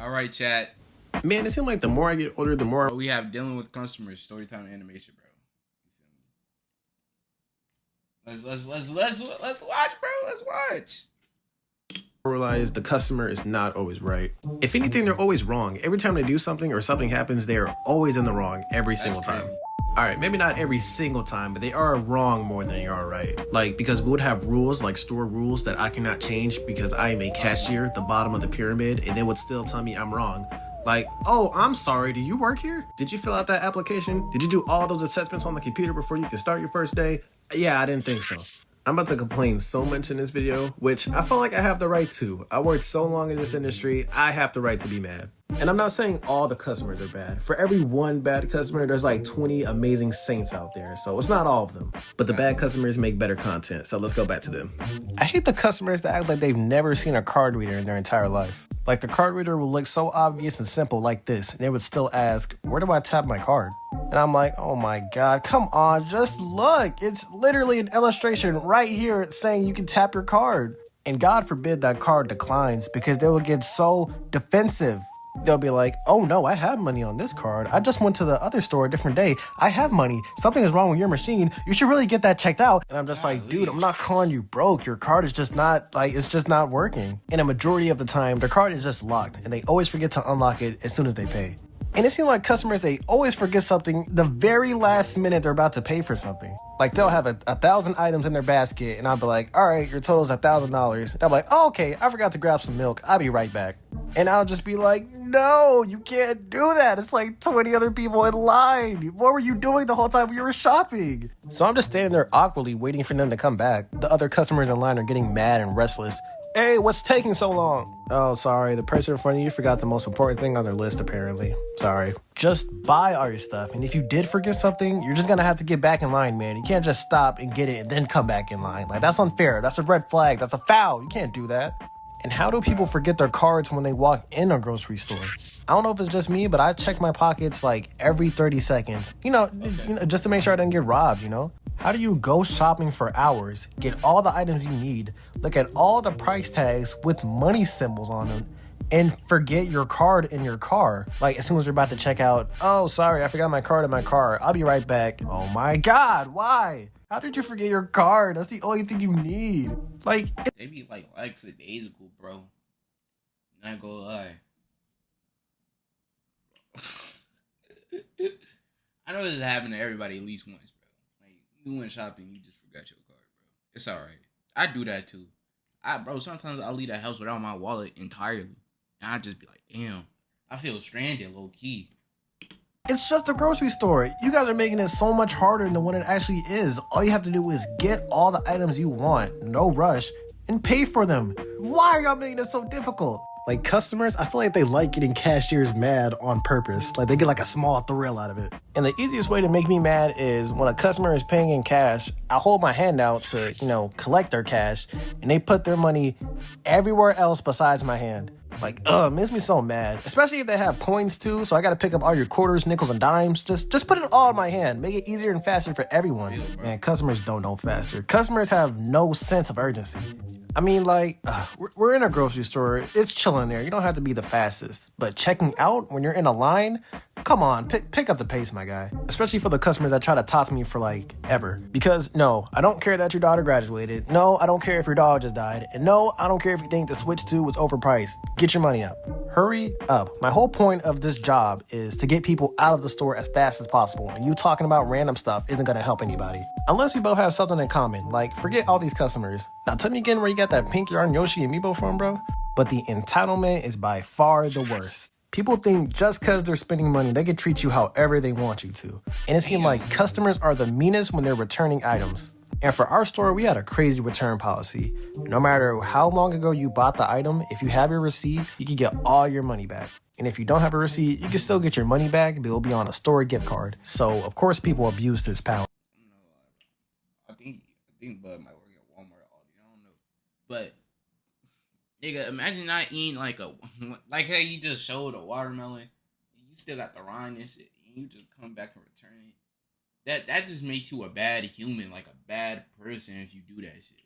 All right, chat. Man, it seems like the more I get older, the more What we have dealing with customers, storytime animation, bro. Let's watch, bro. Let's watch. I realize the customer is not always right. If anything, they're always wrong. Every time they do something or something happens, they are always in the wrong every single time. All right, maybe not every single time, but they are wrong more than they are right. Like, because we would have rules, like store rules, that I cannot change because I am a cashier at the bottom of the pyramid, and they would still tell me I'm wrong. Like, oh, I'm sorry, do you work here? Did you fill out that application? Did you do all those assessments on the computer before you could start your first day? Yeah, I didn't think so. I'm about to complain so much in this video, which I feel like I have the right to. I worked so long in this industry, I have the right to be mad. And I'm not saying all the customers are bad. For every one bad customer, there's like 20 amazing saints out there. So it's not all of them. But the bad customers make better content. So let's go back to them. I hate the customers that act like they've never seen a card reader in their entire life. Like the card reader will look so obvious and simple like this, and they would still ask, where do I tap my card? And I'm like, oh my God, come on, just look. It's literally an illustration right here saying you can tap your card. And God forbid that card declines, because they will get so defensive. They'll be like, oh no, I have money on this card. I just went to the other store a different day. I have money. Something is wrong with your machine. You should really get that checked out. And I'm just like, dude, I'm not calling you broke. Your card is just not, like, it's just not working. And a majority of the time, their card is just locked, and they always forget to unlock it as soon as they pay. And it seems like customers, they always forget something the very last minute they're about to pay for something. Like they'll have 1,000 items in their basket, and I'll be like, all right, your total is $1,000. They'll be like, oh, okay, I forgot to grab some milk. I'll be right back. And I'll just be like, no, you can't do that. It's like 20 other people in line. What were you doing the whole time you were shopping? So I'm just standing there awkwardly waiting for them to come back. The other customers in line are getting mad and restless. Hey, what's taking so long? Oh, sorry, the person in front of you forgot the most important thing on their list, apparently. Sorry. Just buy all your stuff, and if you did forget something, you're just gonna have to get back in line, man. You can't just stop and get it and then come back in line. Like, that's unfair. That's a red flag. That's a foul. You can't do that. And how do people forget their cards when they walk in a grocery store? I don't know if it's just me, but I check my pockets like every 30 seconds, just to make sure I didn't get robbed, How do you go shopping for hours, get all the items you need, look at all the price tags with money symbols on them, and forget your card in your car? Like, as soon as you're about to check out, oh, sorry, I forgot my card in my car. I'll be right back. Oh my God, why? How did you forget your card? That's the only thing you need. Like, they be like lackadaisical, bro. Not gonna lie. I know this has happened to everybody at least once, bro. Like, you went shopping, you just forgot your card, bro. It's alright. I do that too. Bro, sometimes I'll leave the house without my wallet entirely. And I just be like, damn, I feel stranded, low key. It's just a grocery store. You guys are making it so much harder than what it actually is. All you have to do is get all the items you want, no rush, and pay for them. Why are y'all making it so difficult? Like, customers, I feel like they like getting cashiers mad on purpose. Like, they get like a small thrill out of it. And the easiest way to make me mad is when a customer is paying in cash, I hold my hand out to, collect their cash, and they put their money everywhere else besides my hand. Like, it makes me so mad. Especially if they have coins too, so I gotta pick up all your quarters, nickels, and dimes. Just put it all in my hand. Make it easier and faster for everyone. Man, customers don't know faster. Customers have no sense of urgency. I mean, like, we're in a grocery store. It's chilling there. You don't have to be the fastest. But checking out when you're in a line, come on, pick up the pace, my guy. Especially for the customers that try to talk to me for, like, ever. Because, no, I don't care that your daughter graduated. No, I don't care if your dog just died. And no, I don't care if you think the Switch 2 was overpriced. Get your money up. Hurry up. My whole point of this job is to get people out of the store as fast as possible. And you talking about random stuff isn't going to help anybody. Unless we both have something in common. Like, forget all these customers. Now, tell me again where you got that pink yarn Yoshi and Amiibo from, bro. But the entitlement is by far the worst. People think just because they're spending money, they can treat you however they want you to. And it seems like customers are the meanest when they're returning items. And for our store, we had a crazy return policy. No matter how long ago you bought the item, if you have your receipt, you can get all your money back. And if you don't have a receipt, you can still get your money back, but it'll be on a store gift card. So, of course, people abuse this power. I think Bud might work at Walmart or Aldi. I don't know. But, nigga, imagine not eating like like how you just showed a watermelon. You still got the rind and shit. And you just come back and return it. That just makes you a bad human, like a bad person if you do that shit.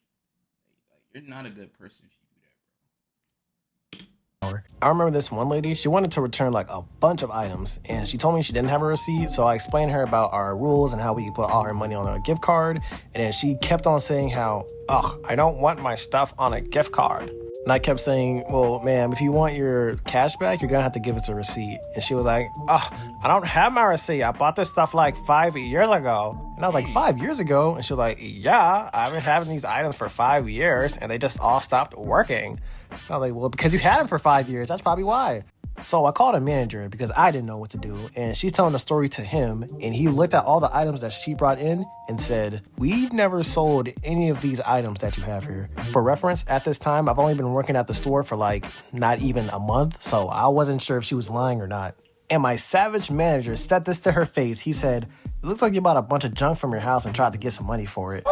Like you're not a good person if you do that, bro. I remember this one lady, she wanted to return like a bunch of items and she told me she didn't have a receipt. So I explained to her about our rules and how we could put all her money on a gift card. And then she kept on saying how, ugh, I don't want my stuff on a gift card. And I kept saying, well, ma'am, if you want your cash back, you're gonna have to give us a receipt. And she was like, oh, I don't have my receipt. I bought this stuff like 5 years ago. And I was like, 5 years ago? And she was like, yeah, I've been having these items for 5 years and they just all stopped working. And I was like, well, because you had them for 5 years, that's probably why. So I called a manager because I didn't know what to do, and she's telling the story to him, and he looked at all the items that she brought in and said, we've never sold any of these items that you have here. For reference, at this time, I've only been working at the store for like not even a month, so I wasn't sure if she was lying or not. And my savage manager said this to her face. He said, it looks like you bought a bunch of junk from your house and tried to get some money for it.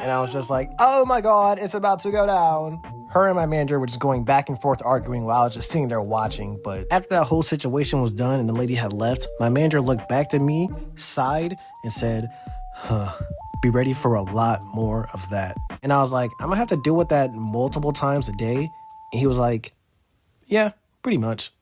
And I was just like, oh my God, it's about to go down. Her and my manager were just going back and forth arguing while I was just sitting there watching. But after that whole situation was done and the lady had left, my manager looked back at me, sighed, and said, be ready for a lot more of that. And I was like, I'm gonna have to deal with that multiple times a day. And he was like, yeah, pretty much.